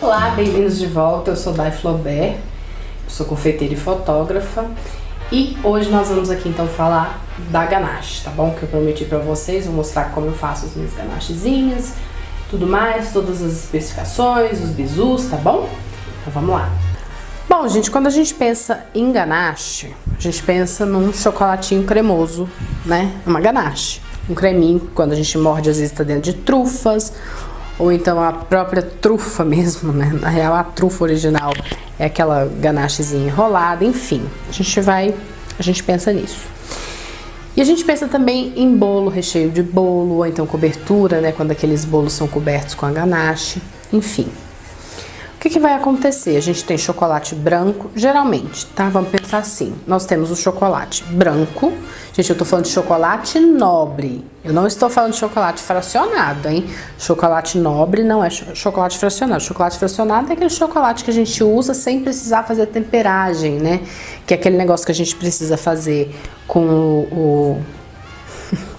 Olá, bem-vindos de volta. Eu sou Dai Flaubert, sou confeiteira e fotógrafa e hoje nós vamos aqui então falar da ganache, tá bom? Que eu prometi pra vocês, vou mostrar como eu faço as minhas ganachezinhas, tudo mais, todas as especificações, os bizus, tá bom? Então vamos lá. Bom, gente, quando a gente pensa em ganache, a gente pensa num chocolatinho cremoso, né? Uma ganache, um creminho, quando a gente morde às vezes tá dentro de trufas, ou então a própria trufa mesmo, né? Na real, a trufa original é aquela ganachezinha enrolada, enfim. A gente pensa nisso. E a gente pensa também em bolo, recheio de bolo, ou então cobertura, né? Quando aqueles bolos são cobertos com a ganache, enfim. O que vai acontecer? A gente tem chocolate branco, geralmente, tá? Vamos pensar assim, nós temos o chocolate branco. Gente, eu tô falando de chocolate nobre. Eu não estou falando de chocolate fracionado, hein? Chocolate nobre não é chocolate fracionado. Chocolate fracionado é aquele chocolate que a gente usa sem precisar fazer temperagem, né? Que é aquele negócio que a gente precisa fazer com o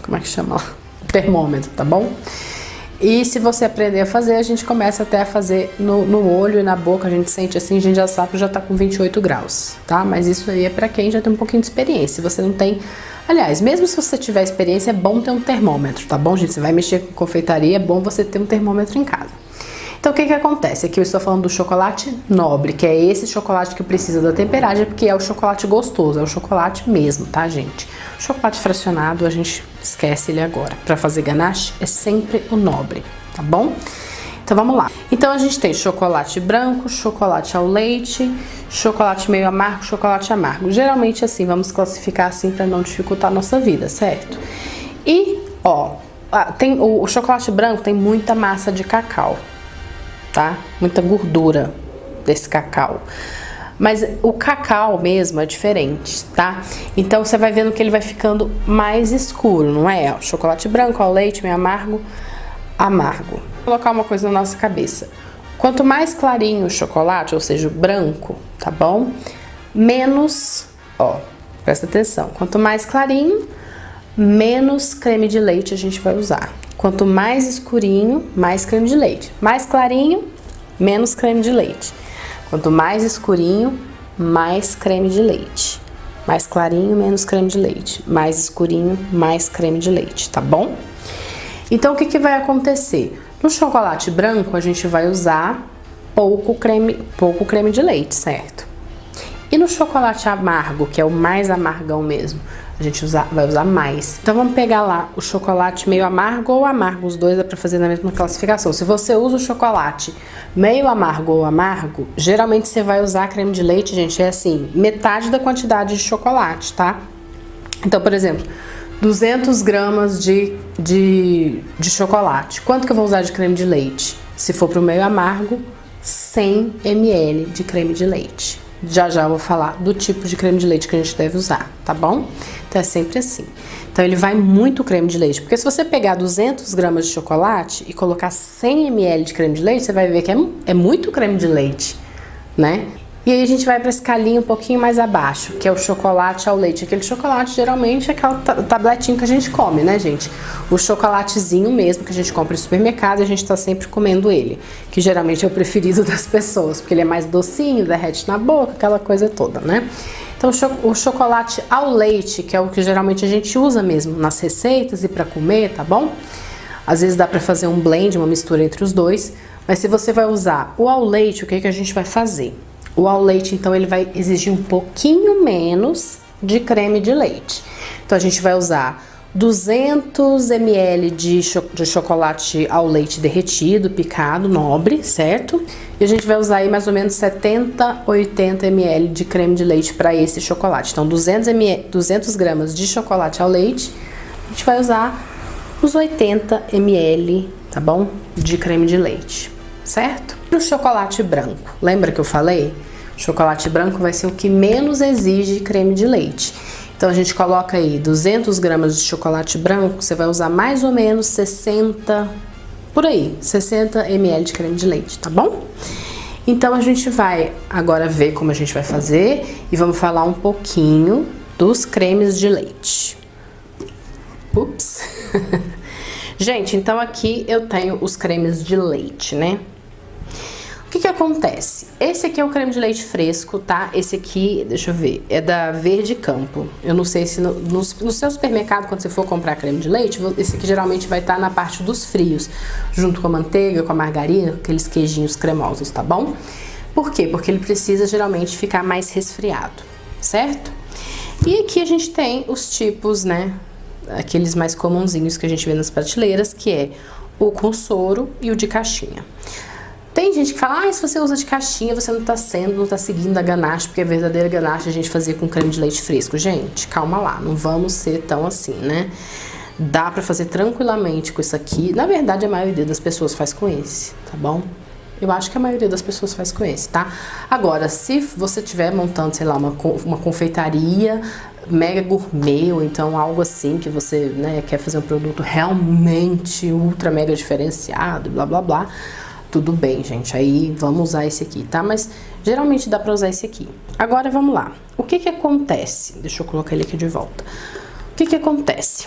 como é que chama lá? O termômetro, tá bom? E se você aprender a fazer, a gente começa até a fazer no olho e na boca, a gente sente assim, a gente já sabe que já tá com 28 graus, tá? Mas isso aí é pra quem já tem um pouquinho de experiência. Se você não tem... Aliás, mesmo se você tiver experiência, é bom ter um termômetro, tá bom, gente? Você vai mexer com confeitaria, é bom você ter um termômetro em casa. Então, o que acontece? Aqui eu estou falando do chocolate nobre, que é esse chocolate que precisa da temperagem, porque é o chocolate gostoso, é o chocolate mesmo, tá, gente? O chocolate fracionado, a gente esquece ele agora. Para fazer ganache, é sempre o nobre, tá bom? Então, vamos lá. Então, a gente tem chocolate branco, chocolate ao leite, chocolate meio amargo, chocolate amargo. Geralmente, assim, vamos classificar assim para não dificultar a nossa vida, certo? E, ó, tem o chocolate branco tem muita massa de cacau, tá? Muita gordura desse cacau. Mas o cacau mesmo é diferente, tá? Então você vai vendo que ele vai ficando mais escuro, não é? O chocolate branco ao leite, meio amargo, amargo. Vou colocar uma coisa na nossa cabeça. Quanto mais clarinho o chocolate, ou seja, o branco, tá bom? Menos, ó, presta atenção. Quanto mais clarinho, menos creme de leite a gente vai usar. Quanto mais escurinho, mais creme de leite. Mais clarinho, menos creme de leite. Quanto mais escurinho, mais creme de leite. Mais clarinho, menos creme de leite. Mais escurinho, mais creme de leite, tá bom? Então, o que vai acontecer? No chocolate branco, a gente vai usar pouco creme de leite, certo? E no chocolate amargo, que é o mais amargão mesmo, a gente vai usar mais. Então vamos pegar lá o chocolate meio amargo ou amargo, os dois é para fazer na mesma classificação. Se você usa o chocolate meio amargo ou amargo, geralmente você vai usar creme de leite, gente, é assim, metade da quantidade de chocolate, tá? Então, por exemplo, 200 gramas de chocolate. Quanto que eu vou usar de creme de leite? Se for pro meio amargo, 100 ml de creme de leite. Já eu vou falar do tipo de creme de leite que a gente deve usar, tá bom? Então é sempre assim. Então ele vai muito creme de leite, porque se você pegar 200 gramas de chocolate e colocar 100 ml de creme de leite, você vai ver que é muito creme de leite, né? E aí a gente vai para a escalinha um pouquinho mais abaixo, que é o chocolate ao leite. Aquele chocolate geralmente é aquela tabletinha que a gente come, né, gente? O chocolatezinho mesmo que a gente compra no supermercado e a gente tá sempre comendo ele, que geralmente é o preferido das pessoas, porque ele é mais docinho, derrete na boca, aquela coisa toda, né? Então o chocolate ao leite, que é o que geralmente a gente usa mesmo nas receitas e para comer, tá bom? Às vezes dá para fazer um blend, uma mistura entre os dois, mas se você vai usar o ao leite, o que a gente vai fazer? O ao leite, então, ele vai exigir um pouquinho menos de creme de leite. Então, a gente vai usar 200 ml de chocolate ao leite derretido, picado, nobre, certo? E a gente vai usar aí mais ou menos 70, 80 ml de creme de leite para esse chocolate. Então, 200 gramas de chocolate ao leite, a gente vai usar uns 80 ml, tá bom? De creme de leite, certo? No chocolate branco, lembra que eu falei? Chocolate branco vai ser o que menos exige creme de leite. Então a gente coloca aí 200 gramas de chocolate branco, você vai usar mais ou menos 60, por aí, 60 ml de creme de leite, tá bom? Então a gente vai agora ver como a gente vai fazer e vamos falar um pouquinho dos cremes de leite. Ups! Gente, então aqui eu tenho os cremes de leite, né? O que acontece? Esse aqui é o creme de leite fresco, tá? Esse aqui, deixa eu ver, é da Verde Campo. Eu não sei se no seu supermercado, quando você for comprar creme de leite, esse aqui geralmente vai estar na parte dos frios, junto com a manteiga, com a margarina, aqueles queijinhos cremosos, tá bom? Por quê? Porque ele precisa geralmente ficar mais resfriado, certo? E aqui a gente tem os tipos, né? Aqueles mais comunzinhos que a gente vê nas prateleiras, que é o com soro e o de caixinha. Tem gente que fala, se você usa de caixinha, você não tá seguindo a ganache, porque a verdadeira ganache a gente fazia com creme de leite fresco. Gente, calma lá, não vamos ser tão assim, né? Dá pra fazer tranquilamente com isso aqui. Na verdade, a maioria das pessoas faz com esse, tá bom? Eu acho que a maioria das pessoas faz com esse, tá? Agora, se você estiver montando, sei lá, uma confeitaria mega gourmet, ou então algo assim que você, né, quer fazer um produto realmente ultra mega diferenciado, blá blá blá, tudo bem, gente, aí vamos usar esse aqui, tá? Mas geralmente dá pra usar esse aqui. Agora vamos lá. O que que acontece? Deixa eu colocar ele aqui de volta. O que que acontece?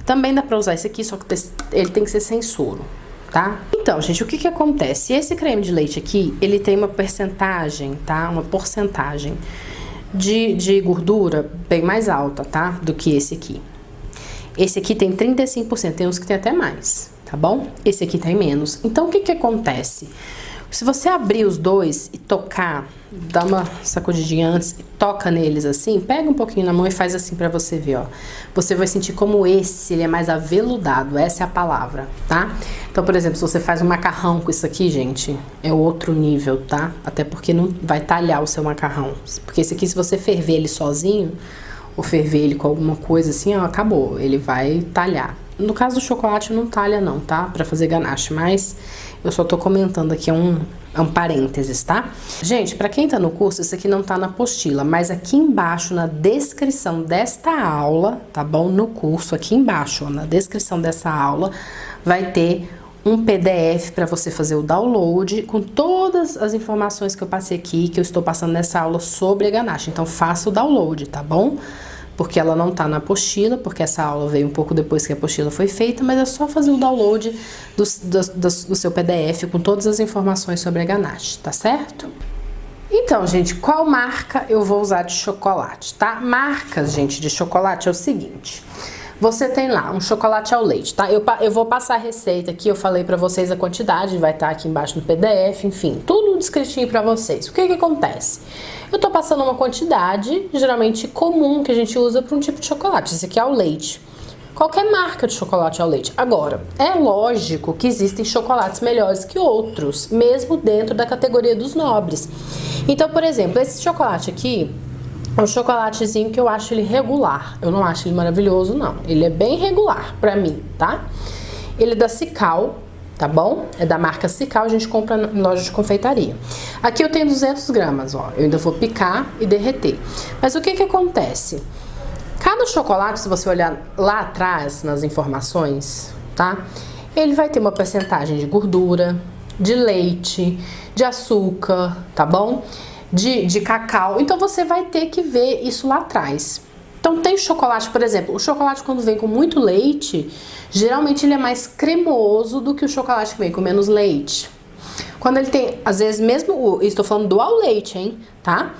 Também dá pra usar esse aqui, só que ele tem que ser sem soro, tá? Então, gente, o que que acontece? Esse creme de leite aqui, ele tem uma percentagem, tá? Uma porcentagem de gordura bem mais alta, tá? Do que esse aqui. Esse aqui tem 35%, tem uns que tem até mais, tá bom? Esse aqui tem menos. Então, o que que acontece? Se você abrir os dois e tocar, dá uma sacudidinha antes e toca neles assim, pega um pouquinho na mão e faz assim pra você ver, ó. Você vai sentir como esse, ele é mais aveludado, essa é a palavra, tá? Então, por exemplo, se você faz um macarrão com isso aqui, gente, é outro nível, tá? Até porque não vai talhar o seu macarrão. Porque esse aqui, se você ferver ele sozinho, ou ferver ele com alguma coisa assim, ó, acabou, ele vai talhar. No caso do chocolate não talha não, tá? Pra fazer ganache, mas eu só tô comentando aqui, é um parênteses, tá? Gente, pra quem tá no curso, isso aqui não tá na apostila, mas aqui embaixo, na descrição desta aula, tá bom? No curso, aqui embaixo, ó, na descrição dessa aula, vai ter um PDF para você fazer o download com todas as informações que eu passei aqui, que eu estou passando nessa aula sobre a ganache. Então, faça o download, tá bom? Porque ela não tá na apostila, porque essa aula veio um pouco depois que a apostila foi feita, mas é só fazer o download do seu PDF com todas as informações sobre a ganache, tá certo? Então, gente, qual marca eu vou usar de chocolate, tá? Marcas, gente, de chocolate é o seguinte... Você tem lá um chocolate ao leite, tá? Eu vou passar a receita aqui, eu falei pra vocês a quantidade, vai estar aqui embaixo no PDF, enfim, tudo descritinho pra vocês. O que que acontece? Eu tô passando uma quantidade, geralmente comum, que a gente usa pra um tipo de chocolate. Esse aqui é ao leite. Qualquer marca de chocolate ao leite. Agora, é lógico que existem chocolates melhores que outros, mesmo dentro da categoria dos nobres. Então, por exemplo, esse chocolate aqui... é um chocolatezinho que eu acho ele regular. Eu não acho ele maravilhoso, não. Ele é bem regular pra mim, tá? Ele é da Cical, tá bom? É da marca Cical, a gente compra em loja de confeitaria. Aqui eu tenho 200 gramas, ó. Eu ainda vou picar e derreter. Mas o que que acontece? Cada chocolate, se você olhar lá atrás nas informações, tá? Ele vai ter uma porcentagem de gordura, de leite, de açúcar, tá bom? De cacau, então você vai ter que ver isso lá atrás. Então tem chocolate, por exemplo, o chocolate quando vem com muito leite, geralmente ele é mais cremoso do que o chocolate que vem com menos leite. Quando ele tem, às vezes mesmo, estou falando do ao leite, hein, tá?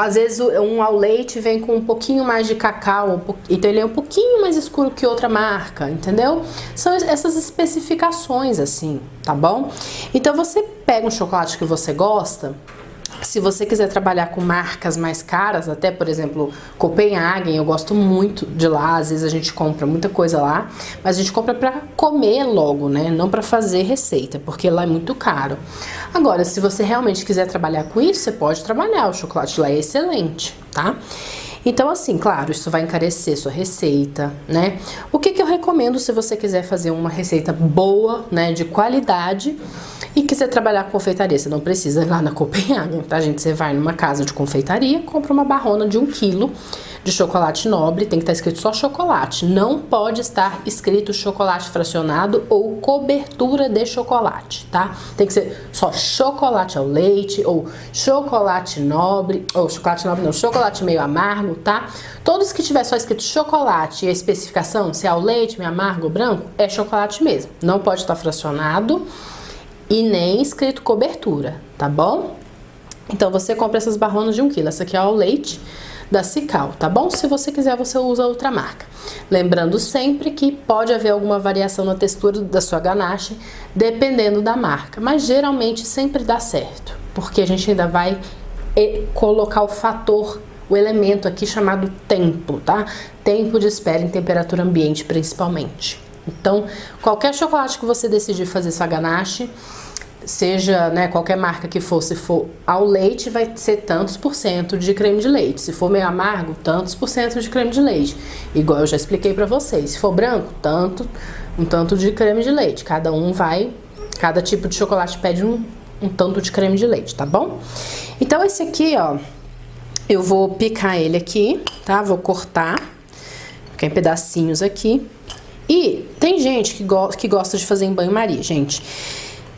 Às vezes um ao leite vem com um pouquinho mais de cacau, então ele é um pouquinho mais escuro que outra marca, entendeu? São essas especificações assim, tá bom? Então você pega um chocolate que você gosta. Se você quiser trabalhar com marcas mais caras, até por exemplo, Copenhagen, eu gosto muito de lá, às vezes a gente compra muita coisa lá, mas a gente compra pra comer logo, né? Não pra fazer receita, porque lá é muito caro. Agora, se você realmente quiser trabalhar com isso, você pode trabalhar, o chocolate lá é excelente, tá? Então, assim, claro, isso vai encarecer sua receita, né? O que eu recomendo se você quiser fazer uma receita boa, né, de qualidade e quiser trabalhar com confeitaria? Você não precisa ir lá na Copenhagen, tá, gente? Você vai numa casa de confeitaria, compra uma barrona de 1 quilo de chocolate nobre, tem que estar escrito só chocolate. Não pode estar escrito chocolate fracionado ou cobertura de chocolate, tá? Tem que ser só chocolate ao leite ou chocolate nobre, ou chocolate nobre não, chocolate meio amargo, tá? Todos que tiver só escrito chocolate e a especificação, se é ao leite, meio amargo ou branco, é chocolate mesmo. Não pode estar fracionado e nem escrito cobertura, tá bom? Então você compra essas barronas de 1 kg. Essa aqui é o leite da Cical, tá bom? Se você quiser, você usa outra marca. Lembrando sempre que pode haver alguma variação na textura da sua ganache, dependendo da marca, mas geralmente sempre dá certo, porque a gente ainda vai colocar o fator, o elemento aqui chamado tempo, tá? Tempo de espera em temperatura ambiente, principalmente. Então, qualquer chocolate que você decidir fazer sua ganache, seja, né, qualquer marca que for, se for ao leite, vai ser tantos por cento de creme de leite. Se for meio amargo, tantos por cento de creme de leite. Igual eu já expliquei pra vocês. Se for branco, um tanto de creme de leite. Cada tipo de chocolate pede um tanto de creme de leite, tá bom? Então esse aqui, ó, eu vou picar ele aqui, tá? Vou cortar, ficar em pedacinhos aqui. E tem gente que gosta de fazer em banho-maria, gente.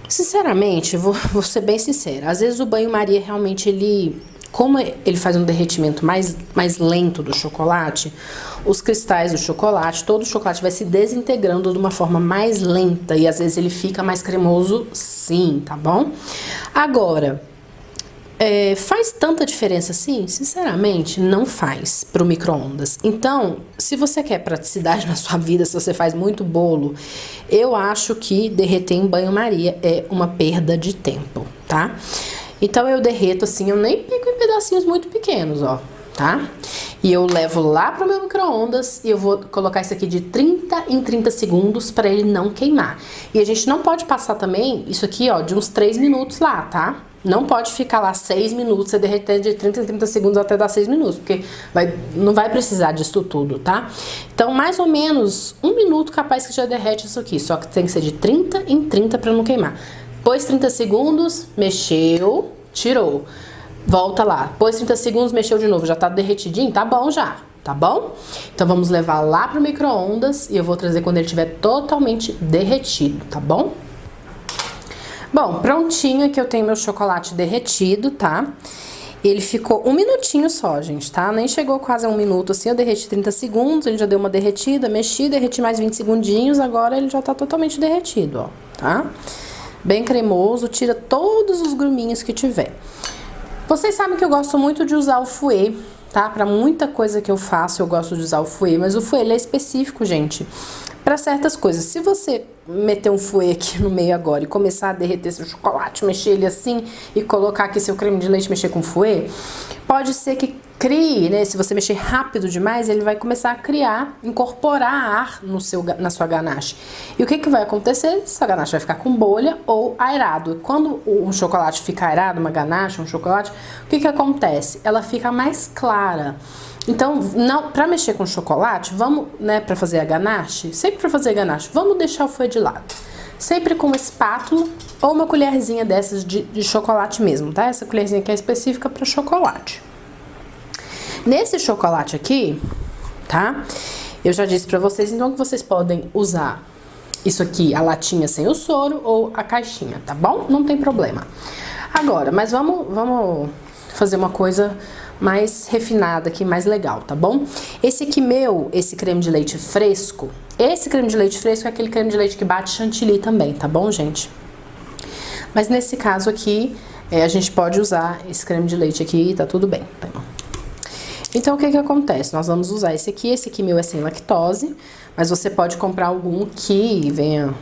Sinceramente, vou ser bem sincera, às vezes o banho-maria realmente como ele faz um derretimento mais lento do chocolate, os cristais do chocolate, todo o chocolate vai se desintegrando de uma forma mais lenta e às vezes ele fica mais cremoso sim, tá bom? Agora, faz tanta diferença assim? Sinceramente, não faz pro micro-ondas. Então, se você quer praticidade na sua vida, se você faz muito bolo, eu acho que derreter em banho-maria é uma perda de tempo, tá? Então, eu derreto assim, eu nem pico em pedacinhos muito pequenos, ó, tá? E eu levo lá pro meu micro-ondas e eu vou colocar isso aqui de 30 em 30 segundos para ele não queimar. E a gente não pode passar também isso aqui, ó, de uns 3 minutos lá, tá? Não pode ficar lá 6 minutos, você derreter de 30 em 30 segundos até dar 6 minutos, porque não vai precisar disso tudo, tá? Então, mais ou menos 1 minuto capaz que já derrete isso aqui, só que tem que ser de 30 em 30 para não queimar. Pôs 30 segundos, mexeu, tirou. Volta lá. Pôs 30 segundos, mexeu de novo, já tá derretidinho? Tá bom já, tá bom? Então, vamos levar lá pro micro-ondas e eu vou trazer quando ele estiver totalmente derretido, tá bom? Bom, prontinho aqui eu tenho meu chocolate derretido, tá? Ele ficou 1 minutinho só, gente, tá? Nem chegou quase a 1 minuto, assim, eu derreti 30 segundos, ele já deu uma derretida, mexi, derreti mais 20 segundinhos, agora ele já tá totalmente derretido, ó, tá? Bem cremoso, tira todos os gruminhos que tiver. Vocês sabem que eu gosto muito de usar o fouet, tá? Pra muita coisa que eu faço, eu gosto de usar o fouet, mas o fouet, ele é específico, gente, pra certas coisas. Se você meter um fouet aqui no meio agora e começar a derreter seu chocolate, mexer ele assim e colocar aqui seu creme de leite, mexer com fouet, pode ser que crie, né? Se você mexer rápido demais, ele vai começar a incorporar ar na sua ganache. E o que vai acontecer? Essa ganache vai ficar com bolha ou aerado. Quando o chocolate fica aerado, uma ganache, um chocolate, o que acontece? Ela fica mais clara. Então, para mexer com chocolate, vamos, né, para fazer a ganache, sempre para fazer a ganache, vamos deixar o fouet de lado. Sempre com uma espátula ou uma colherzinha dessas de chocolate mesmo, tá? Essa colherzinha aqui é específica para chocolate. Nesse chocolate aqui, tá? Eu já disse para vocês, então, que vocês podem usar isso aqui, a latinha sem o soro ou a caixinha, tá bom? Não tem problema. Agora, mas vamos fazer uma coisa mais refinada aqui, mais legal, tá bom? Esse aqui esse creme de leite fresco, esse creme de leite fresco é aquele creme de leite que bate chantilly também, tá bom, gente? Mas nesse caso aqui, a gente pode usar esse creme de leite aqui, tá tudo bem. Então, o que acontece? Nós vamos usar esse aqui meu é sem lactose, mas você pode comprar algum que venha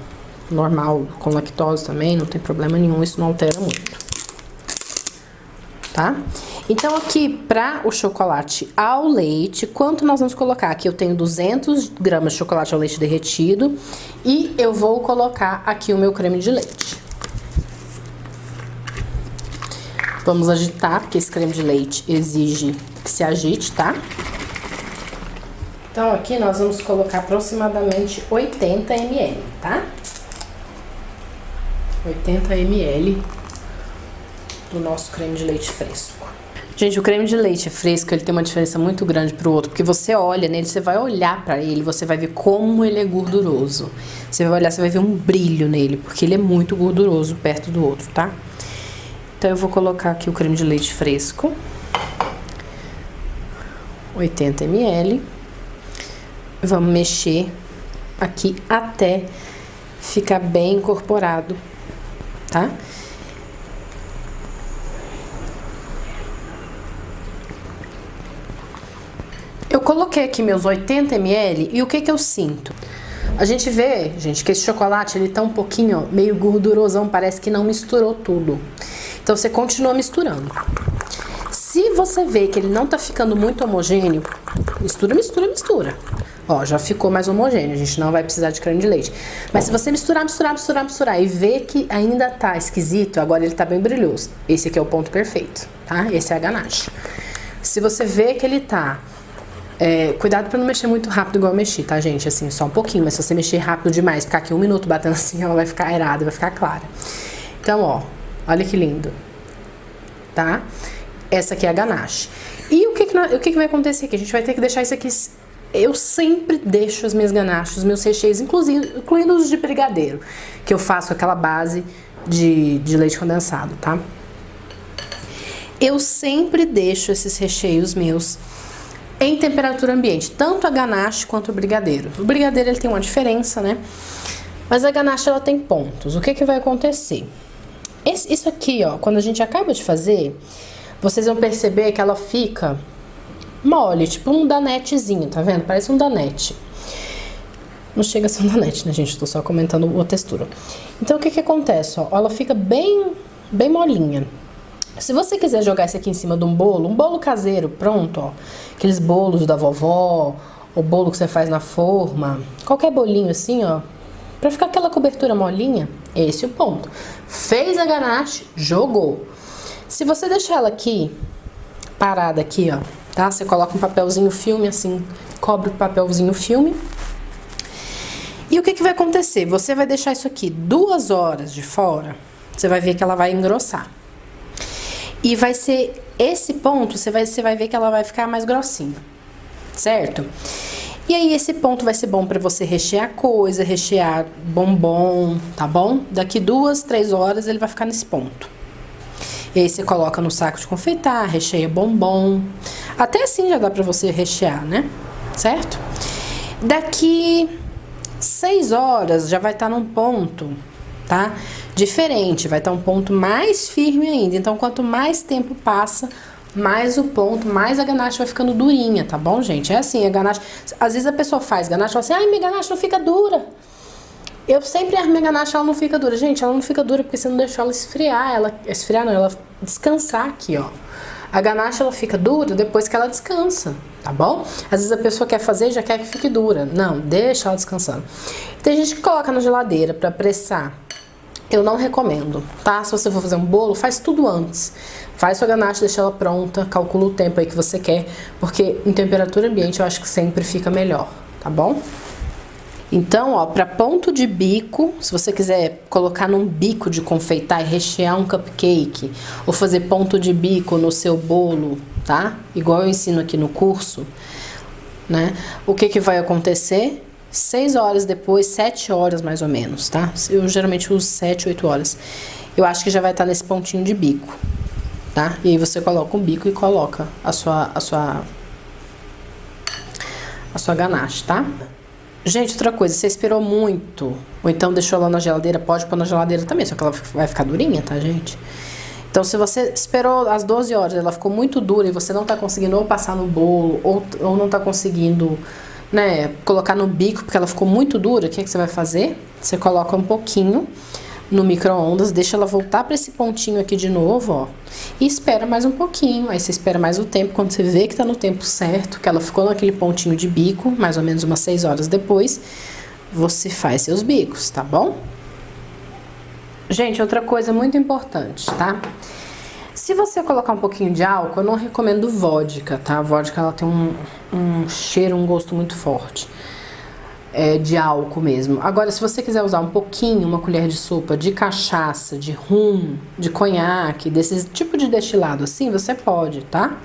normal com lactose também, não tem problema nenhum, isso não altera muito. Tá? Então, aqui, para o chocolate ao leite, quanto nós vamos colocar? Aqui eu tenho 200 gramas de chocolate ao leite derretido e eu vou colocar aqui o meu creme de leite. Vamos agitar, porque esse creme de leite exige que se agite, tá? Então, aqui nós vamos colocar aproximadamente 80 ml, tá? 80 ml do nosso creme de leite fresco. Gente, o creme de leite fresco, ele tem uma diferença muito grande pro outro, porque você olha nele, você vai olhar pra ele, você vai ver como ele é gorduroso. Você vai olhar, você vai ver um brilho nele, porque ele é muito gorduroso perto do outro, tá? Então, eu vou colocar aqui o creme de leite fresco. 80 ml. Vamos mexer aqui até ficar bem incorporado tá? Eu coloquei aqui meus 80 ml e o que eu sinto? A gente vê, gente, que esse chocolate ele tá um pouquinho ó, meio gordurosão, parece que não misturou tudo. Então você continua misturando. Se você vê que ele não tá ficando muito homogêneo, mistura, mistura, mistura. Ó, já ficou mais homogêneo, a gente não vai precisar de creme de leite. Mas se você misturar, misturar, misturar, misturar e ver que ainda tá esquisito, agora ele tá bem brilhoso. Esse aqui é o ponto perfeito, tá? Esse é a ganache. Se você vê que ele tá... cuidado pra não mexer muito rápido igual eu mexi, tá, gente? Assim, só um pouquinho, mas se você mexer rápido demais, ficar aqui 1 minuto batendo assim, ela vai ficar aerada, vai ficar clara. Então, ó, olha que lindo, tá? Essa aqui é a ganache. E o que vai acontecer aqui? A gente vai ter que deixar isso aqui... Eu sempre deixo as minhas ganaches, os meus recheios, incluindo os de brigadeiro, que eu faço com aquela base de leite condensado, tá? Eu sempre deixo esses recheios meus em temperatura ambiente, tanto a ganache quanto o brigadeiro. O brigadeiro ele tem uma diferença, né? Mas a ganache ela tem pontos. O que vai acontecer? Isso aqui, ó, quando a gente acaba de fazer, vocês vão perceber que ela fica mole, tipo um danetezinho, tá vendo? Parece um danete. Não chega a ser um danete, né, gente? Tô só comentando a textura. Então, o que acontece, ó? Ela fica bem molinha. Se você quiser jogar isso aqui em cima de um bolo caseiro, pronto, ó. Aqueles bolos da vovó, o bolo que você faz na forma, qualquer bolinho assim, ó. Pra ficar aquela cobertura molinha, esse é o ponto. Fez a ganache, jogou. Se você deixar ela aqui, parada aqui, ó, tá? Você coloca um papelzinho filme assim, cobre o papelzinho filme. E o que vai acontecer? Você vai deixar isso aqui 2 horas de fora, você vai ver que ela vai engrossar. E vai ser esse ponto, você vai ver que ela vai ficar mais grossinha, certo? E aí esse ponto vai ser bom pra você rechear coisa, rechear bombom, tá bom? Daqui 2, 3 horas ele vai ficar nesse ponto. E aí você coloca no saco de confeitar, recheia bombom. Até assim já dá pra você rechear, né? Certo? Daqui 6 horas já vai estar num ponto, tá? Diferente, vai estar um ponto mais firme ainda. Então, quanto mais tempo passa, mais o ponto, mais a ganache vai ficando durinha, tá bom, gente? É assim, a ganache... Às vezes a pessoa faz ganache e fala assim, ai, minha ganache não fica dura. Eu sempre a minha ganache, ela não fica dura. Gente, ela não fica dura porque você não deixou ela esfriar. Esfriar não, ela descansar aqui, ó. A ganache, ela fica dura depois que ela descansa, tá bom? Às vezes a pessoa quer fazer e já quer que fique dura. Não, deixa ela descansando. Tem gente que coloca na geladeira pra pressar. Eu não recomendo, tá? Se você for fazer um bolo, faz tudo antes. Faz sua ganache, deixa ela pronta, calcula o tempo aí que você quer, porque em temperatura ambiente eu acho que sempre fica melhor, tá bom? Então, ó, pra ponto de bico, se você quiser colocar num bico de confeitar e rechear um cupcake, ou fazer ponto de bico no seu bolo, tá? Igual eu ensino aqui no curso, né? O que vai acontecer? 6 horas depois, 7 horas mais ou menos, tá? Eu geralmente uso 7, 8 horas. Eu acho que já vai estar nesse pontinho de bico, tá? E aí você coloca um bico e coloca a sua ganache, tá? Gente, outra coisa, você esperou muito, ou então deixou ela na geladeira, pode pôr na geladeira também, só que ela vai ficar durinha, tá, gente? Então, se você esperou as 12 horas, ela ficou muito dura e você não tá conseguindo ou passar no bolo, ou não tá conseguindo... né, colocar no bico porque ela ficou muito dura, o que você vai fazer? Você coloca um pouquinho no micro-ondas, deixa ela voltar para esse pontinho aqui de novo, ó, e espera mais um pouquinho. Aí você espera mais o tempo, quando você vê que tá no tempo certo, que ela ficou naquele pontinho de bico, mais ou menos umas 6 horas depois, você faz seus bicos, tá bom? Gente, outra coisa muito importante, tá? Se você colocar um pouquinho de álcool, eu não recomendo vodka, tá? A vodka, ela tem um cheiro, um gosto muito forte. De álcool mesmo. Agora, se você quiser usar um pouquinho, uma colher de sopa de cachaça, de rum, de conhaque, desse tipo de destilado assim, você pode, tá?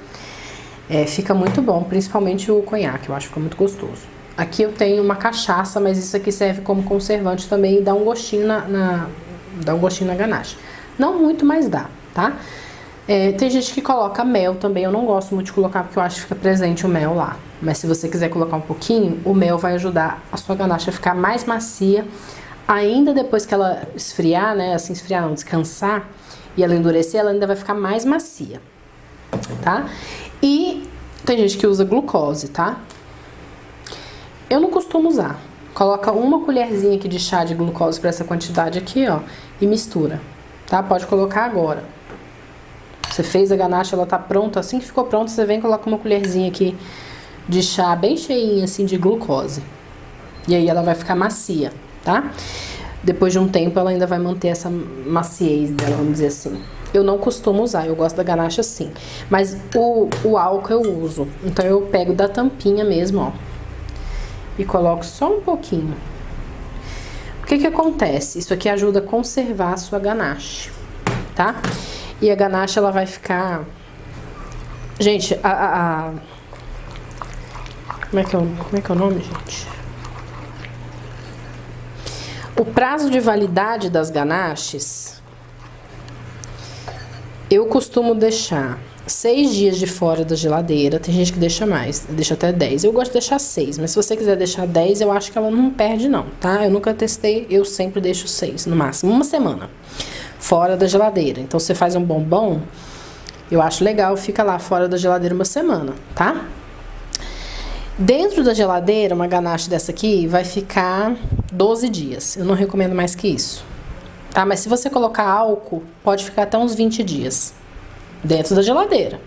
Fica muito bom, principalmente o conhaque, eu acho que fica muito gostoso. Aqui eu tenho uma cachaça, mas isso aqui serve como conservante também e dá um gostinho dá um gostinho na ganache. Não muito, mas dá, tá? Tem gente que coloca mel também, eu não gosto muito de colocar porque eu acho que fica presente o mel lá. Mas se você quiser colocar um pouquinho, o mel vai ajudar a sua ganache a ficar mais macia, Ainda depois que ela esfriar, né, assim, esfriar não, descansar e ela endurecer, ela ainda vai ficar mais macia, tá? E tem gente que usa glucose, tá? Eu não costumo usar. Coloca uma colherzinha aqui de chá de glucose para essa quantidade aqui, ó, e mistura, tá? Pode colocar agora. Você fez a ganache, ela tá pronta, assim que ficou pronta, você vem e coloca uma colherzinha aqui de chá bem cheinha, assim, de glucose. E aí ela vai ficar macia, tá? Depois de um tempo ela ainda vai manter essa maciez dela, vamos dizer assim. Eu não costumo usar, eu gosto da ganache assim. Mas o álcool eu uso. Então eu pego da tampinha mesmo, ó. E coloco só um pouquinho. O que que acontece? Isso aqui ajuda a conservar a sua ganache, tá? E a ganache, ela vai ficar... Gente, Como é que é o nome, gente? O prazo de validade das ganaches, eu costumo deixar 6 dias de fora da geladeira. Tem gente que deixa mais, deixa até 10. Eu gosto de deixar 6, mas se você quiser deixar 10, eu acho que ela não perde não, tá? Eu nunca testei, eu sempre deixo 6, no máximo. Uma semana fora da geladeira. Então, você faz um bombom, eu acho legal, fica lá fora da geladeira uma semana, tá? Dentro da geladeira, uma ganache dessa aqui vai ficar 12 dias. Eu não recomendo mais que isso, tá? Mas se você colocar álcool, pode ficar até uns 20 dias dentro da geladeira,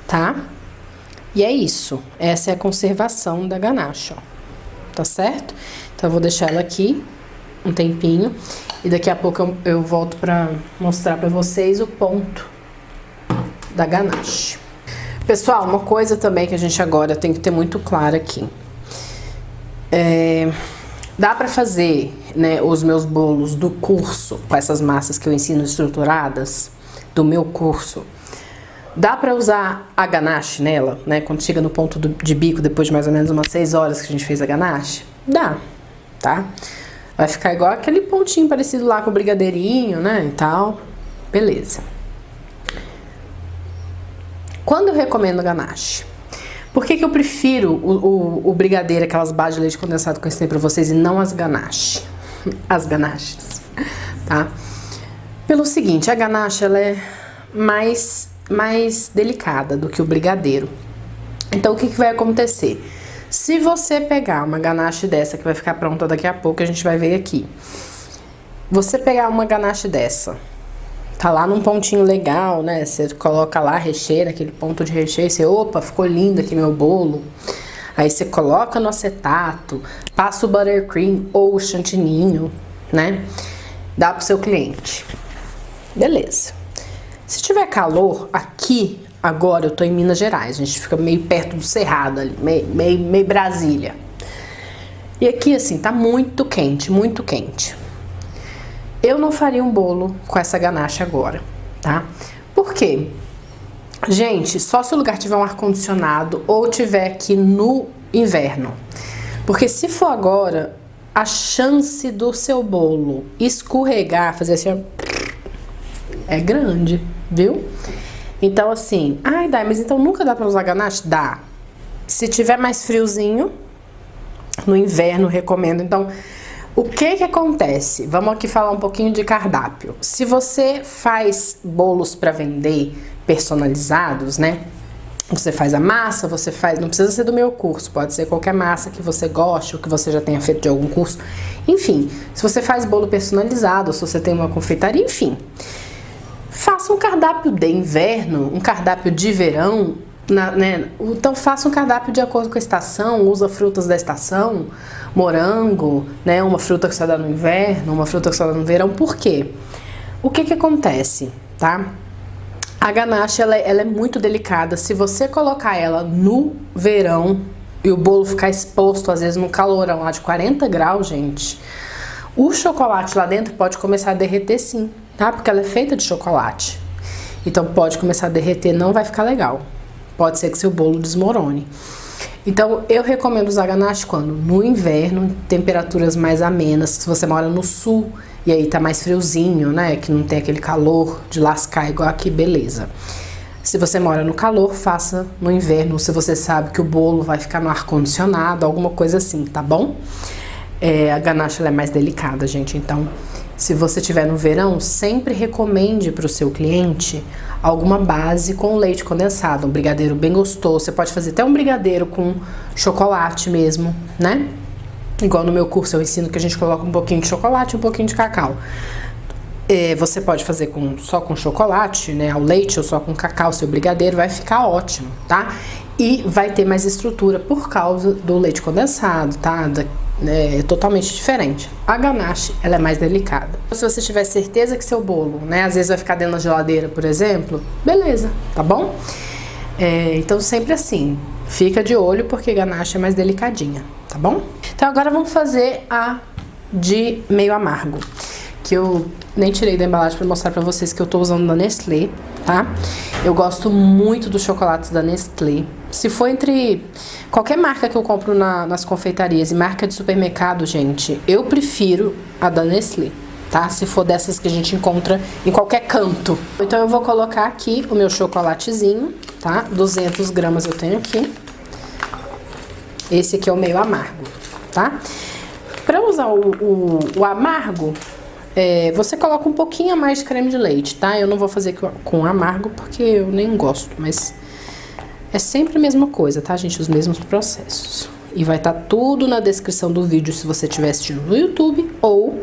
tá? E é isso. Essa é a conservação da ganache, ó. Tá certo? Então, eu vou deixar ela aqui um tempinho. E daqui a pouco eu volto pra mostrar pra vocês o ponto da ganache. Pessoal, uma coisa também que a gente agora tem que ter muito claro aqui. Dá pra fazer, né, os meus bolos do curso, com essas massas que eu ensino estruturadas, do meu curso. Dá pra usar a ganache nela, né, quando chega no ponto de bico, depois de mais ou menos umas 6 horas que a gente fez a ganache? Dá, tá? Vai ficar igual aquele pontinho parecido lá com o brigadeirinho, né, e tal. Beleza. Quando eu recomendo ganache? Por que que eu prefiro o brigadeiro, aquelas bases de leite condensado que eu ensinei pra vocês, e não as ganache? As ganaches, tá? Pelo seguinte, a ganache, ela é mais delicada do que o brigadeiro. Então, o que que vai acontecer? Se você pegar uma ganache dessa, que vai ficar pronta daqui a pouco, a gente vai ver aqui. Você pegar uma ganache dessa, tá lá num pontinho legal, né? Você coloca lá, recheia, aquele ponto de recheio, você, opa, ficou lindo aqui meu bolo. Aí você coloca no acetato, passa o buttercream ou o chantininho, né? Dá pro seu cliente. Beleza. Se tiver calor, aqui, agora eu tô em Minas Gerais, a gente fica meio perto do Cerrado ali, meio Brasília. E aqui, assim, tá muito quente, muito quente. Eu não faria um bolo com essa ganache agora, tá? Por quê? Gente, só se o lugar tiver um ar-condicionado ou tiver aqui no inverno. Porque se for agora, a chance do seu bolo escorregar, fazer assim, é grande, viu? Então, assim, ai, Dai, mas então nunca dá pra usar ganache? Dá. Se tiver mais friozinho, no inverno, recomendo. Então, o que que acontece? Vamos aqui falar um pouquinho de cardápio. Se você faz bolos para vender personalizados, né? Você faz a massa, você faz... Não precisa ser do meu curso, pode ser qualquer massa que você goste ou que você já tenha feito de algum curso. Enfim, se você faz bolo personalizado, se você tem uma confeitaria, enfim. Faça um cardápio de inverno, um cardápio de verão, né? Então faça um cardápio de acordo com a estação, usa frutas da estação, morango, né? Uma fruta que só dá no inverno, uma fruta que só dá no verão. Por quê? O que que acontece, tá? A ganache, ela é muito delicada. Se você colocar ela no verão e o bolo ficar exposto, às vezes, num calorão lá de 40 graus, gente, o chocolate lá dentro pode começar a derreter sim, tá? Porque ela é feita de chocolate. Então, pode começar a derreter, não vai ficar legal. Pode ser que seu bolo desmorone. Então, eu recomendo usar ganache quando? No inverno, temperaturas mais amenas. Se você mora no sul e aí tá mais friozinho, né? Que não tem aquele calor de lascar igual aqui, beleza. Se você mora no calor, faça no inverno. Se você sabe que o bolo vai ficar no ar-condicionado, alguma coisa assim, tá bom? a ganache ela é mais delicada, gente. Então, se você tiver no verão, sempre recomende para o seu cliente alguma base com leite condensado, um brigadeiro bem gostoso. Você pode fazer até um brigadeiro com chocolate mesmo, né? Igual no meu curso eu ensino que a gente coloca um pouquinho de chocolate e um pouquinho de cacau. Você pode fazer só com chocolate, né, ao leite, ou só com cacau, seu brigadeiro, vai ficar ótimo, tá? E vai ter mais estrutura por causa do leite condensado, tá? É totalmente diferente. A ganache, ela é mais delicada. Se você tiver certeza que seu bolo, né, às vezes vai ficar dentro da geladeira, por exemplo, beleza, tá bom? Então sempre assim, fica de olho porque ganache é mais delicadinha, tá bom? Então agora vamos fazer a de meio amargo, que eu nem tirei da embalagem pra mostrar pra vocês que eu tô usando da Nestlé, tá? Eu gosto muito dos chocolates da Nestlé. Se for entre qualquer marca que eu compro nas confeitarias e marca de supermercado, gente, eu prefiro a da Nestlé, tá? Se for dessas que a gente encontra em qualquer canto. Então eu vou colocar aqui o meu chocolatezinho, tá? 200 gramas eu tenho aqui. Esse aqui é o meio amargo, tá? Pra usar o amargo, você coloca um pouquinho a mais de creme de leite, tá? Eu não vou fazer com amargo porque eu nem gosto, mas é sempre a mesma coisa, tá, gente? Os mesmos processos. E vai estar tudo na descrição do vídeo se você estiver assistindo no YouTube, ou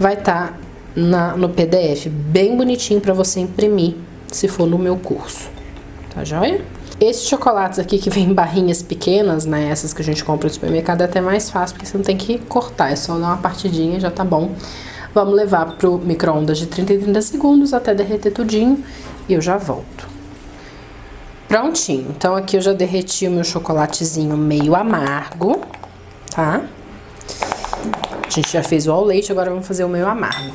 vai estar no PDF bem bonitinho pra você imprimir se for no meu curso, tá joia? Esses chocolates aqui que vem em barrinhas pequenas, né, essas que a gente compra no supermercado, é até mais fácil porque você não tem que cortar, é só dar uma partidinha e já tá bom. Vamos levar pro micro-ondas de 30 em 30 segundos até derreter tudinho e eu já volto. Prontinho, então aqui eu já derreti o meu chocolatezinho meio amargo, tá? A gente já fez o ao leite, agora vamos fazer o meio amargo.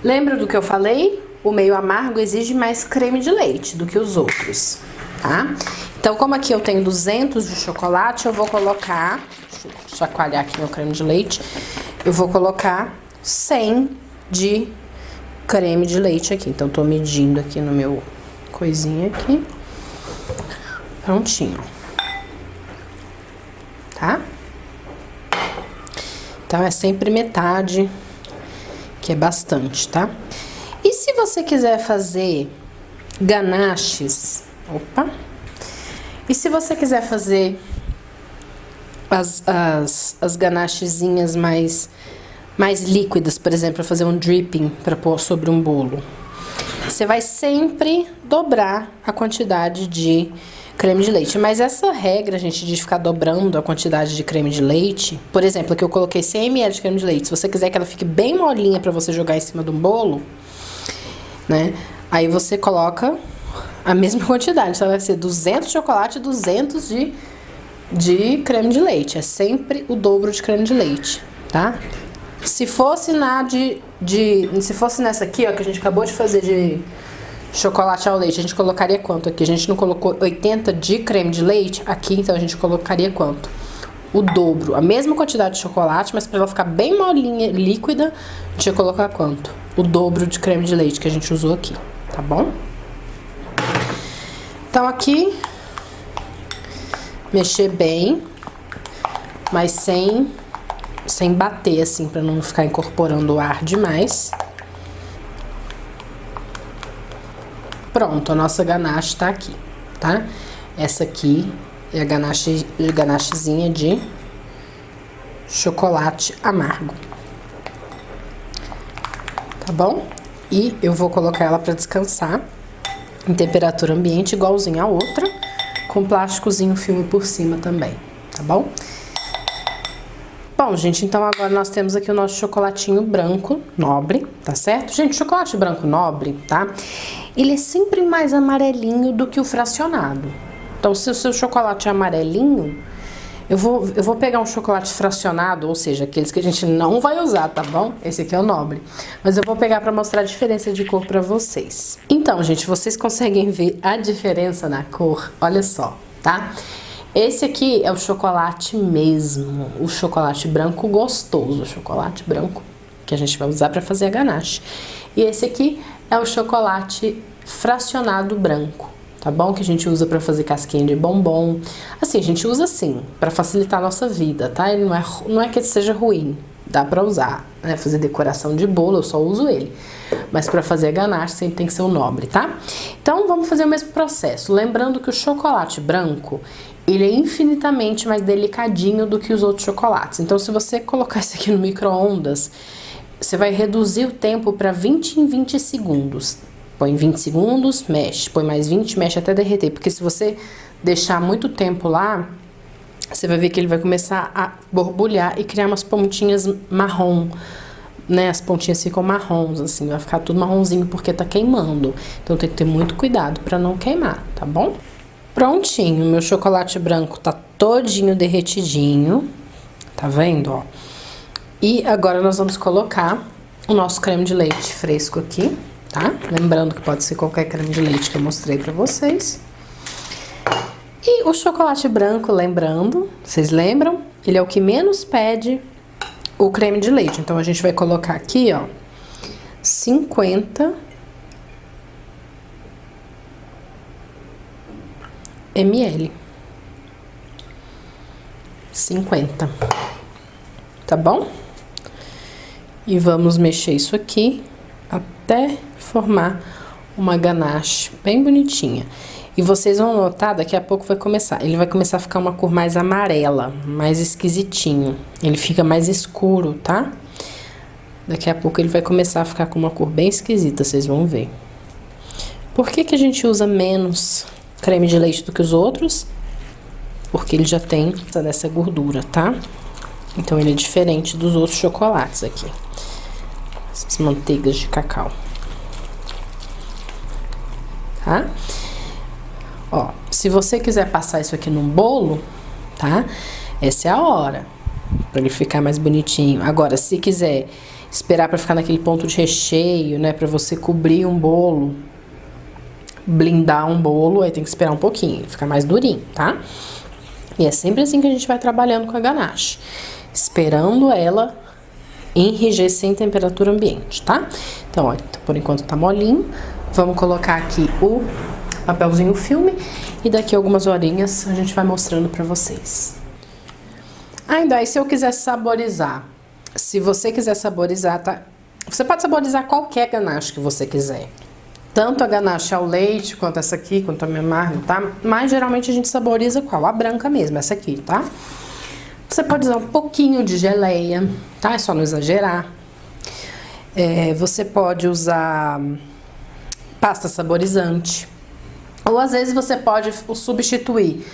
Lembra do que eu falei? O meio amargo exige mais creme de leite do que os outros, tá? Então, como aqui eu tenho 200 de chocolate, eu vou colocar, deixa eu chacoalhar aqui meu creme de leite, eu vou colocar 100 de creme de leite aqui. Então, tô medindo aqui no meu coisinha aqui. Prontinho. Tá? Então, é sempre metade, que é bastante, tá? E se você quiser fazer ganaches... Opa! E se você quiser fazer as ganachezinhas mais líquidas, por exemplo, para fazer um dripping para pôr sobre um bolo, você vai sempre dobrar a quantidade de creme de leite. Mas essa regra, gente, de ficar dobrando a quantidade de creme de leite, por exemplo, aqui eu coloquei 100 ml de creme de leite. Se você quiser que ela fique bem molinha para você jogar em cima de um bolo, né? Aí você coloca a mesma quantidade. Então vai ser 200 de chocolate e 200 de creme de leite. É sempre o dobro de creme de leite, tá? Se fosse se fosse nessa aqui, ó, que a gente acabou de fazer de chocolate ao leite, a gente colocaria quanto aqui? A gente não colocou 80 de creme de leite aqui, então a gente colocaria quanto? O dobro, a mesma quantidade de chocolate, mas para ela ficar bem molinha, líquida, a gente ia colocar quanto? O dobro de creme de leite que a gente usou aqui, tá bom? Então aqui, mexer bem, mas sem bater, assim, pra não ficar incorporando o ar demais. Pronto, a nossa ganache tá aqui, tá? Essa aqui é a ganachezinha de chocolate amargo. Tá bom? E eu vou colocar ela pra descansar em temperatura ambiente, igualzinho a outra, com plásticozinho filme por cima também, tá bom? Bom, gente, então agora nós temos aqui o nosso chocolatinho branco nobre, tá certo? Gente, chocolate branco nobre, tá? Ele é sempre mais amarelinho do que o fracionado. Então, se o seu chocolate é amarelinho, eu vou pegar um chocolate fracionado, ou seja, aqueles que a gente não vai usar, tá bom? Esse aqui é o nobre. Mas eu vou pegar pra mostrar a diferença de cor pra vocês. Então, gente, vocês conseguem ver a diferença na cor? Olha só, tá? Esse aqui é o chocolate mesmo, o chocolate branco gostoso, o chocolate branco que a gente vai usar para fazer a ganache. E esse aqui é o chocolate fracionado branco, tá bom? Que a gente usa pra fazer casquinha de bombom. Assim, a gente usa assim, pra facilitar a nossa vida, tá? Ele não é que ele seja ruim, dá pra usar, né? Fazer decoração de bolo, eu só uso ele. Mas pra fazer a ganache sempre tem que ser o nobre, tá? Então vamos fazer o mesmo processo. Lembrando que o chocolate branco, ele é infinitamente mais delicadinho do que os outros chocolates. Então se você colocar isso aqui no micro-ondas, você vai reduzir o tempo para 20 em 20 segundos. Põe 20 segundos, mexe. Põe mais 20, mexe até derreter. Porque se você deixar muito tempo lá, você vai ver que ele vai começar a borbulhar e criar umas pontinhas marrom, né? As pontinhas ficam marrons, assim, vai ficar tudo marronzinho porque tá queimando. Então tem que ter muito cuidado para não queimar, tá bom? Prontinho, meu chocolate branco tá todinho derretidinho. Tá vendo, ó? E agora nós vamos colocar o nosso creme de leite fresco aqui, tá? Lembrando que pode ser qualquer creme de leite que eu mostrei pra vocês. E o chocolate branco, lembrando, vocês lembram? Ele é o que menos pede o creme de leite. Então a gente vai colocar aqui, ó, 50 ml. 50. Tá bom? E vamos mexer isso aqui até formar uma ganache bem bonitinha. E vocês vão notar, daqui a pouco vai começar. Ele vai começar a ficar uma cor mais amarela, mais esquisitinho. Ele fica mais escuro, tá? Daqui a pouco ele vai começar a ficar com uma cor bem esquisita, vocês vão ver. Por que que a gente usa menos creme de leite do que os outros? Porque ele já tem essa gordura, tá? Então ele é diferente dos outros chocolates aqui. Essas manteigas de cacau. Tá? Ó, se você quiser passar isso aqui num bolo, tá? Essa é a hora, pra ele ficar mais bonitinho. Agora, se quiser esperar pra ficar naquele ponto de recheio, né? Pra você cobrir um bolo, blindar um bolo, aí tem que esperar um pouquinho, ficar mais durinho, tá? E é sempre assim que a gente vai trabalhando com a ganache. Esperando ela enrijecer em temperatura ambiente, tá? Então, ó, por enquanto tá molinho. Vamos colocar aqui o papelzinho filme e daqui a algumas horinhas a gente vai mostrando pra vocês. Ainda aí, se eu quiser saborizar, se você quiser saborizar, tá? Você pode saborizar qualquer ganache que você quiser. Tanto a ganache ao leite, quanto essa aqui, quanto a minha amargo, tá? Mas geralmente a gente saboriza qual? A branca mesmo, essa aqui, tá? Você pode usar um pouquinho de geleia, tá? É só não exagerar. Você pode usar pasta saborizante. Ou às vezes você pode substituir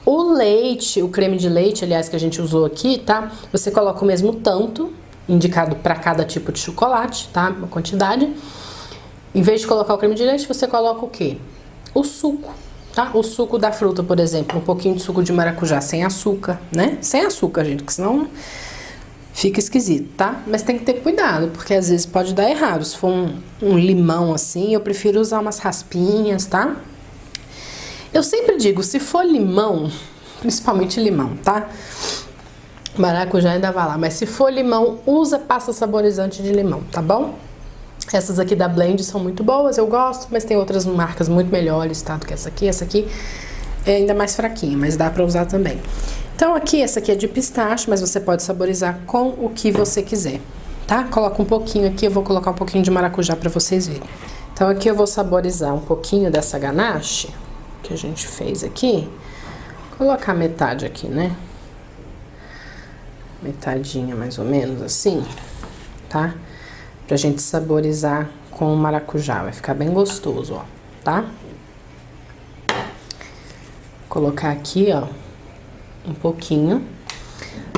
o leite, o creme de leite, aliás, que a gente usou aqui, tá? Você coloca o mesmo tanto, indicado para cada tipo de chocolate, tá? Uma quantidade. Em vez de colocar o creme de leite, você coloca o quê? O suco, tá? O suco da fruta, por exemplo, um pouquinho de suco de maracujá sem açúcar, né? Sem açúcar, gente, que senão fica esquisito, tá? Mas tem que ter cuidado, porque às vezes pode dar errado. Se for um limão assim, eu prefiro usar umas raspinhas, tá? Eu sempre digo, se for limão, principalmente limão, tá? Maracujá ainda vai lá, mas se for limão, usa pasta saborizante de limão, tá bom? Essas aqui da Blend são muito boas, eu gosto, mas tem outras marcas muito melhores, tá? Do que essa aqui. Essa aqui é ainda mais fraquinha, mas dá pra usar também. Então aqui, essa aqui é de pistache, mas você pode saborizar com o que você quiser, tá? Coloca um pouquinho aqui, eu vou colocar um pouquinho de maracujá pra vocês verem. Então aqui eu vou saborizar um pouquinho dessa ganache que a gente fez aqui. Vou colocar metade aqui, né? Metadinha mais ou menos assim, tá? Pra gente saborizar com o maracujá, vai ficar bem gostoso, ó, tá? Vou colocar aqui, ó, um pouquinho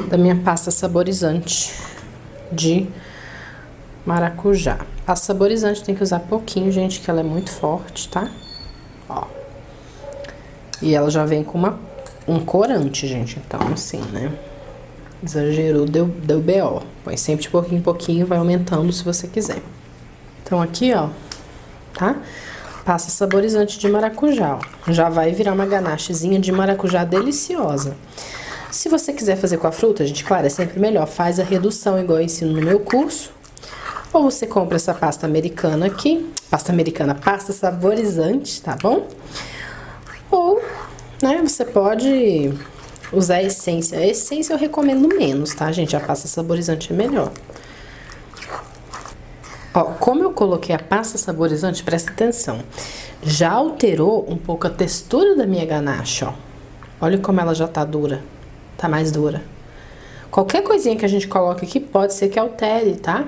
da minha pasta saborizante de maracujá. A saborizante tem que usar pouquinho, gente, que ela é muito forte, tá? Ó. E ela já vem com um corante, gente, então assim, né? Exagerou, deu BO. Põe sempre de pouquinho em pouquinho, vai aumentando se você quiser. Então aqui, ó, tá? Passa saborizante de maracujá, ó. Já vai virar uma ganachezinha de maracujá deliciosa. Se você quiser fazer com a fruta, gente, claro, é sempre melhor. Faz a redução igual eu ensino no meu curso. Ou você compra essa pasta americana aqui. Pasta americana, pasta saborizante, tá bom? Ou, né, você pode usar a essência. A essência eu recomendo menos, tá, gente? A pasta saborizante é melhor. Ó, como eu coloquei a pasta saborizante, presta atenção. Já alterou um pouco a textura da minha ganache, ó. Olha como ela já tá dura. Tá mais dura. Qualquer coisinha que a gente coloque aqui pode ser que altere, tá?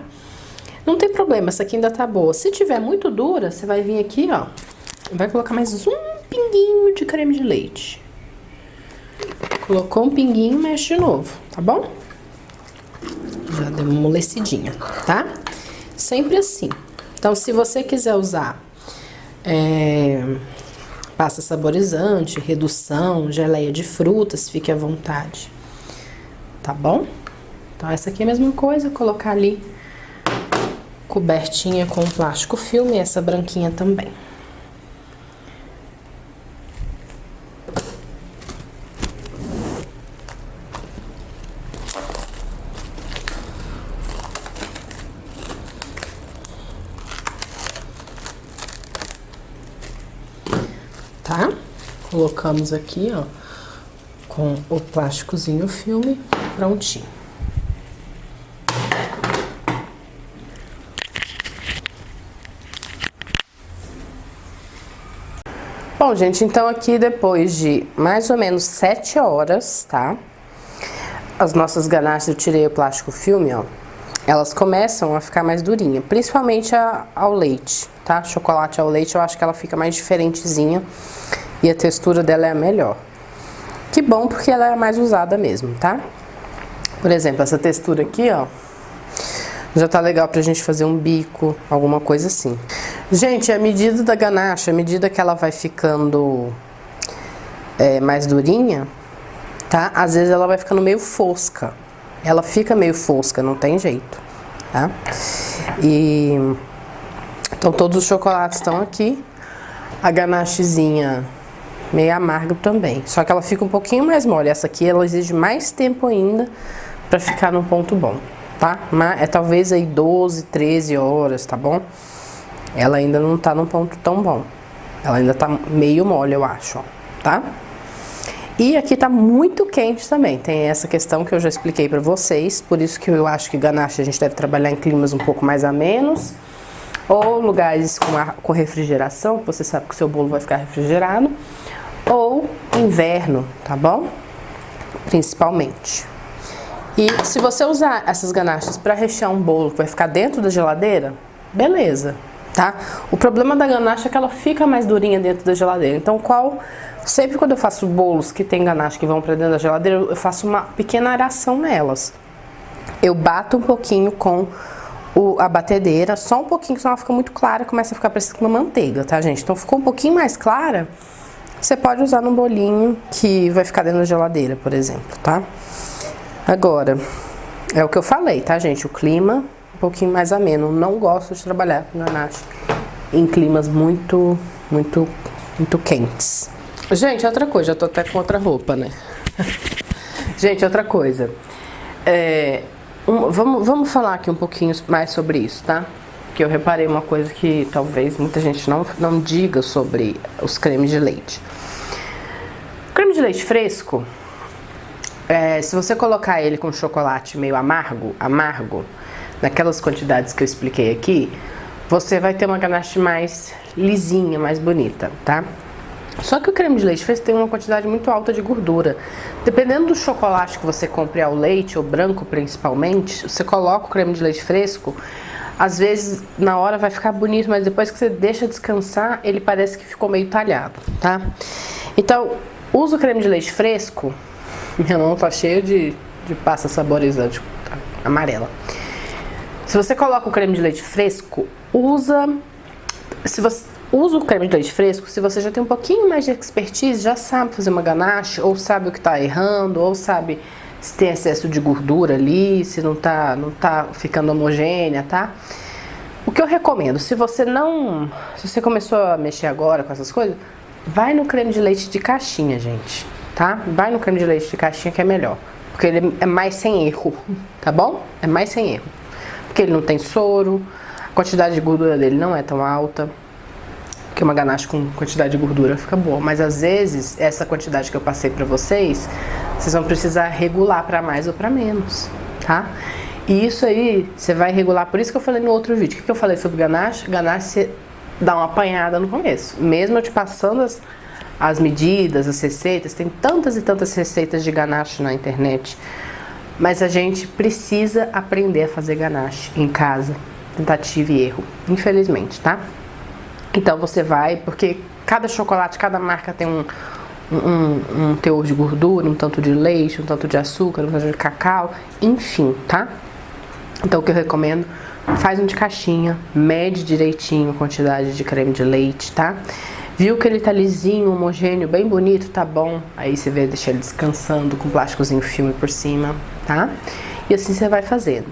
Não tem problema, essa aqui ainda tá boa. Se tiver muito dura, você vai vir aqui, ó. Vai colocar mais um pinguinho de creme de leite. Colocou um pinguinho, mexe de novo, tá bom? Já deu uma amolecidinha, tá? Sempre assim. Então, se você quiser usar pasta saborizante, redução, geleia de frutas, fique à vontade. Tá bom? Então, essa aqui é a mesma coisa, colocar ali cobertinha com plástico filme e essa branquinha também. Tá? Colocamos aqui, ó, com o plásticozinho filme prontinho. Bom, gente, então aqui depois de mais ou menos 7 horas, tá? As nossas ganaches, eu tirei o plástico filme, ó. Elas começam a ficar mais durinha, principalmente ao leite, tá? Chocolate ao leite, eu acho que ela fica mais diferentezinha e a textura dela é a melhor. Que bom, porque ela é a mais usada mesmo, tá? Por exemplo, essa textura aqui, ó, já tá legal pra gente fazer um bico, alguma coisa assim. Gente, a medida da ganache, a medida que ela vai ficando mais durinha, tá? Às vezes ela vai ficando meio fosca. Ela fica meio fosca, não tem jeito, tá? Então todos os chocolates estão aqui. A ganachezinha meio amarga também. Só que ela fica um pouquinho mais mole. Essa aqui, ela exige mais tempo ainda pra ficar num ponto bom, tá? Mas é talvez aí 12, 13 horas, tá bom? Ela ainda não tá num ponto tão bom. Ela ainda tá meio mole, eu acho, ó, tá? E aqui tá muito quente também. Tem essa questão que eu já expliquei pra vocês. Por isso que eu acho que ganache a gente deve trabalhar em climas um pouco mais amenos. Ou lugares com refrigeração, que você sabe que o seu bolo vai ficar refrigerado. Ou inverno, tá bom? Principalmente. E se você usar essas ganaches pra rechear um bolo que vai ficar dentro da geladeira, beleza, tá? O problema da ganache é que ela fica mais durinha dentro da geladeira. Então, sempre quando eu faço bolos que tem ganache que vão pra dentro da geladeira, eu faço uma pequena aração nelas. Eu bato um pouquinho com a batedeira, só um pouquinho, senão ela fica muito clara, começa a ficar parecendo uma manteiga, tá, gente? Então, ficou um pouquinho mais clara, você pode usar num bolinho que vai ficar dentro da geladeira, por exemplo, tá? Agora, é o que eu falei, tá, gente? O clima um pouquinho mais ameno. Não gosto de trabalhar com ganache em climas muito quentes. Gente, outra coisa, eu tô até com outra roupa, né? Gente, outra coisa. Vamos falar aqui um pouquinho mais sobre isso, tá? Que eu reparei uma coisa que talvez muita gente não diga sobre os cremes de leite. O creme de leite fresco, se você colocar ele com chocolate meio amargo, naquelas quantidades que eu expliquei aqui, você vai ter uma ganache mais lisinha, mais bonita, tá? Só que o creme de leite fresco tem uma quantidade muito alta de gordura. Dependendo do chocolate que você compre ao leite, ou branco principalmente, você coloca o creme de leite fresco, às vezes na hora vai ficar bonito, mas depois que você deixa descansar, ele parece que ficou meio talhado, tá? Então, usa o creme de leite fresco. Minha mão tá cheia de pasta saborizante amarela. Se você coloca o creme de leite fresco, usa o creme de leite fresco se você já tem um pouquinho mais de expertise, já sabe fazer uma ganache, ou sabe o que tá errando, ou sabe se tem excesso de gordura ali, se não tá ficando homogênea, tá? O que eu recomendo, se você começou a mexer agora com essas coisas, vai no creme de leite de caixinha, gente, tá? Vai no creme de leite de caixinha que é melhor, porque ele é mais sem erro, tá bom? É mais sem erro. Porque ele não tem soro, a quantidade de gordura dele não é tão alta. Porque uma ganache com quantidade de gordura fica boa. Mas às vezes, essa quantidade que eu passei pra vocês, vocês vão precisar regular pra mais ou pra menos, tá? E isso aí, você vai regular. Por isso que eu falei no outro vídeo. O que eu falei sobre ganache? Ganache, você dá uma apanhada no começo. Mesmo eu te passando as medidas, as receitas. Tem tantas e tantas receitas de ganache na internet. Mas a gente precisa aprender a fazer ganache em casa. Tentativa e erro. Infelizmente, tá? Então você vai, porque cada chocolate, cada marca tem um teor de gordura, um tanto de leite, um tanto de açúcar, um tanto de cacau, enfim, tá? Então o que eu recomendo, faz um de caixinha, mede direitinho a quantidade de creme de leite, tá? Viu que ele tá lisinho, homogêneo, bem bonito, tá bom? Aí você vai deixar ele descansando com plásticozinho filme por cima, tá? E assim você vai fazendo.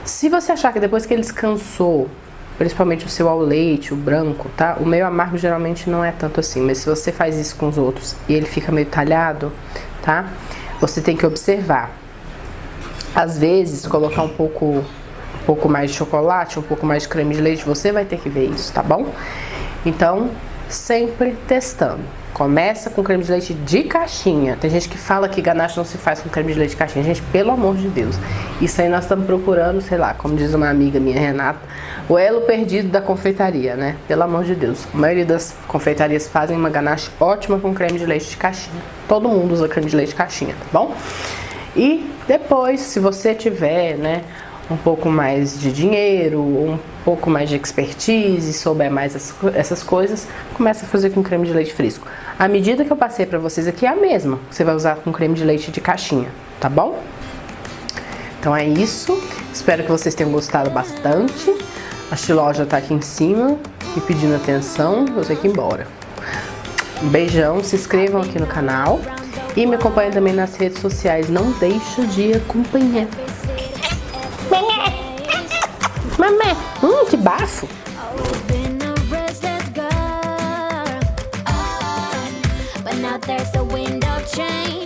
Se você achar que depois que ele descansou, principalmente o seu ao leite, o branco, tá? O meio amargo geralmente não é tanto assim, mas se você faz isso com os outros e ele fica meio talhado, tá? Você tem que observar. Às vezes, colocar um pouco mais de chocolate, um pouco mais de creme de leite, você vai ter que ver isso, tá bom? Então, sempre testando. Começa com creme de leite de caixinha. Tem gente que fala que ganache não se faz com creme de leite de caixinha. Gente, pelo amor de Deus. Isso aí nós estamos procurando, sei lá, como diz uma amiga minha, Renata, o elo perdido da confeitaria, né? Pelo amor de Deus. A maioria das confeitarias fazem uma ganache ótima com creme de leite de caixinha. Todo mundo usa creme de leite de caixinha, tá bom? E depois, se você tiver, né, um pouco mais de dinheiro, um pouco mais de expertise, souber mais essas coisas, começa a fazer com creme de leite fresco. A medida que eu passei pra vocês aqui é a mesma que você vai usar com creme de leite de caixinha, tá bom? Então é isso, espero que vocês tenham gostado bastante. A Chiló já tá aqui em cima me pedindo atenção, vou ter que ir embora. Um beijão, se inscrevam aqui no canal e me acompanhem também nas redes sociais, não deixa de acompanhar. Mamãe, que bafo! But now there's a window change.